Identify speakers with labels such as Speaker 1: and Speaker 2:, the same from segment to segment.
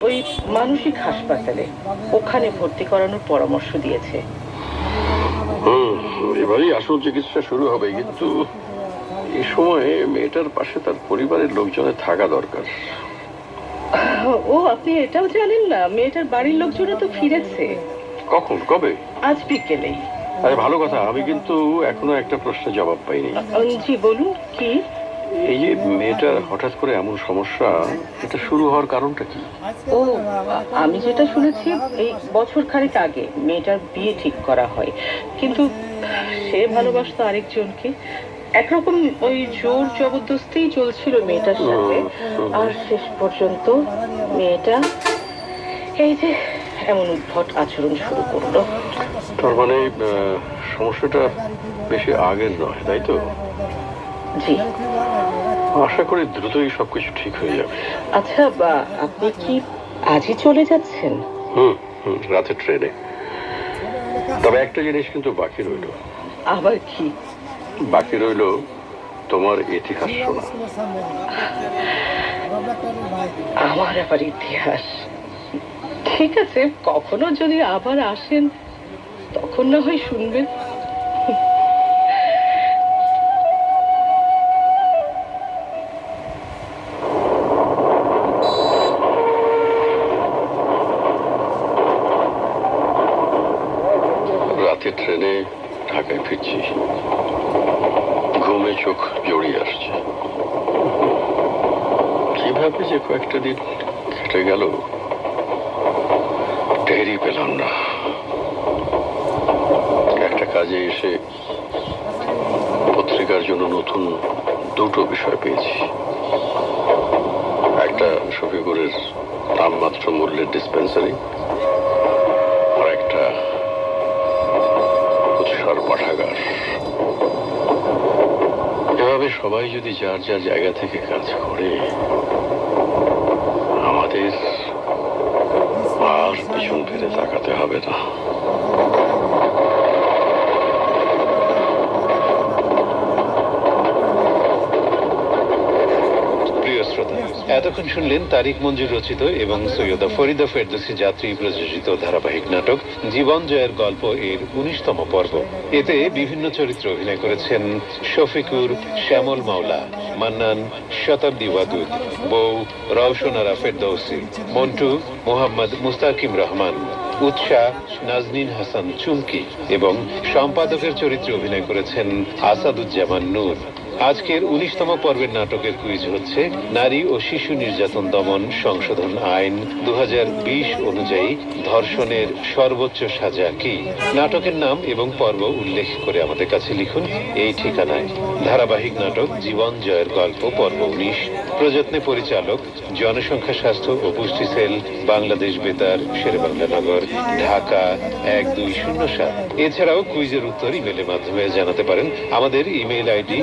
Speaker 1: ওই মানসিক হাসপাতালে, ওখানে ভর্তি করানোর পরামর্শ দিয়েছে।
Speaker 2: এবারই আসল চিকিৎসা শুরু হবে, কিন্তু এই সময়ে মেয়েটার পাশে তার পরিবারের লোকজনের থাকা দরকার।
Speaker 1: ও, আপনি এটাও জানেন না? মেয়েটার বাড়ির লোকজনও তো ফিরেছে।
Speaker 2: কখন, কবে?
Speaker 1: আজ বিকেলেই।
Speaker 2: আরে ভালো কথা, আমি কিন্তু এখনো একটা প্রশ্নের জবাব পাইনি।
Speaker 1: জি বলুন, কি?
Speaker 2: এই যে মেয়েটার হঠাৎ করে এমন সমস্যা, এটা শুরু হওয়ার কারণটা কি?
Speaker 1: ও, আমি যেটা শুনেছি, এই বছর খানেক আগে মেয়েটার বিয়ে ঠিক করা হয়, কিন্তু সে ভালোবাসতো আরেকজনকে। একরকম ওই জোর জবরদস্তি চলছিল মেয়েটার সাথে, আর শেষ পর্যন্ত মেয়েটা এই যে এমন উদ্ভট আচরণ শুরু করলো।
Speaker 2: তার মানে সমস্যাটা বেশি আগের নয়, তাই তো?
Speaker 1: জি।
Speaker 2: আশা করি দ্রুতই সবকিছু ঠিক হয়ে যাবে।
Speaker 1: আচ্ছা, আপনি কি আজই চলে যাচ্ছেন?
Speaker 2: রাতের ট্রেনে। তবে একটা জিনিস কিন্তু বাকি রইল।
Speaker 1: আবার কি?
Speaker 2: বাকি রইল তোমার ইতিহাস শোনা।
Speaker 1: আমার আবার ইতিহাস? ঠিক আছে, কখনো যদি আবার আসেন তখন না হয় শুনবেন।
Speaker 2: রাতের ট্রেনে ঢাকায় ফিরছি, ঘুমে চোখ জড়িয়ে আসছে। কিভাবে যে কয়েকটা দিন কেটে গেল টেরই পেলাম না। একটা কাজে এসে পত্রিকার জন্য নতুন দুটো বিষয় পেয়েছি। একটা শফিকুরের নামমাত্র মূল্যের ডিসপেন্সারি, আর একটা উৎসর পাঠাগার। এভাবে সবাই যদি যার যার জায়গা থেকে কাজ করে, আমাদের আর পিছন ফিরে তাকাতে হবে না।
Speaker 3: এতক্ষণ শুনলেন তারিক মঞ্জুর রচিত এবং সৈয়দা ফরিদা ফেরদৌসী যাত্রী প্রযোজিত ধারাবাহিক নাটক জীবন জয়ের গল্প এর 19তম পর্ব। এতে বিভিন্ন চরিত্রে অভিনয় করেছেন শফিকুর, শ্যামল মাওলা, মান্নান, শতাব্দী ওয়াদুদ, বউ রওশনারা ফেরদৌসী, মন্টু মোহাম্মদ মুস্তাকিম রহমান, উৎসাহ নাজনীন হাসান চুমকি এবং সম্পাদকের চরিত্রে অভিনয় করেছেন আসাদুজ্জামান নূর। আজকের 19তম পর্বের নাটকের কুইজ হচ্ছে নারী ও শিশু নির্যাতন দমন সংশোধন আইন 2020 অনুযায়ী ধর্ষণের সর্বোচ্চ সাজা কি? নাটকের নাম এবং পর্ব উল্লেখ করে আমাদের কাছে লিখুন এই ঠিকানায়। ধারাবাহিক নাটক জীবন জয়ের গল্প পর্ব 19, প্রযত্নে পরিচালক জনসংখ্যা স্বাস্থ্য ও পুষ্টি সেল, বাংলাদেশ বেতার, শেরেবাংলানগর, ঢাকা 1207। এছাড়াও কুইজের উত্তর ইমেলের মাধ্যমে জানাতে পারেন। আমাদের ইমেল আইডি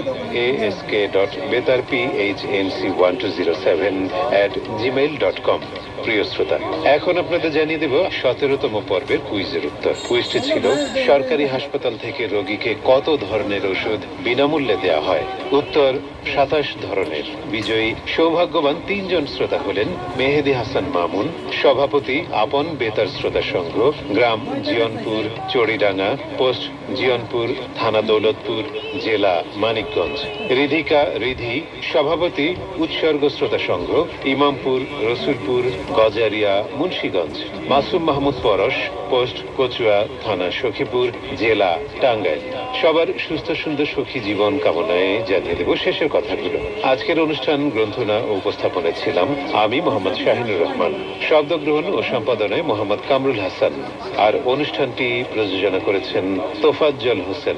Speaker 3: ask.betarph12007@gmail.com। প্রিয় শ্রোতা, এখন আপনাদের জানিয়ে দেব 17তম পর্বের কুইজের উত্তর। কুইজটি ছিল সরকারি হাসপাতাল থেকে রোগীকে কত ধরনের ওষুধ বিনামূল্যে দেওয়া হয়? উত্তর 27 ধরনের। বিজয়ী সৌভাগ্যবান 3 জন শ্রোতা হলেন মেহেদি হাসান মামুন, সভাপতি আপন বেতার শ্রোতা সংঘ, গ্রাম জিয়নপুর, চড়িডাঙ্গা, পোস্ট জিয়নপুর, থানা দৌলতপুর, জেলা মানিকগঞ্জ। রিধিকা রিধি, সভাপতি উৎসর্গ শ্রোতা সংঘ, ইমামপুর, রসুলপুর, গজারিয়া, মুন্সিগঞ্জ। মাসুম মাহমুদ পরশ, পোস্ট কচুয়া, থানা সখীপুর, জেলা টাঙ্গাইল। সবার সুস্থ সুন্দর সুখী জীবন কামনায় জানিয়ে দেব শেষের কথাগুলো। আজকের অনুষ্ঠান গ্রন্থনা ও উপস্থাপনায় ছিলাম আমি মোহাম্মদ শাহিনুর রহমান, শব্দগ্রহণ ও সম্পাদনায় মোহাম্মদ কামরুল হাসান, আর অনুষ্ঠানটি প্রযোজনা করেছেন তোফাজ্জল হোসেন।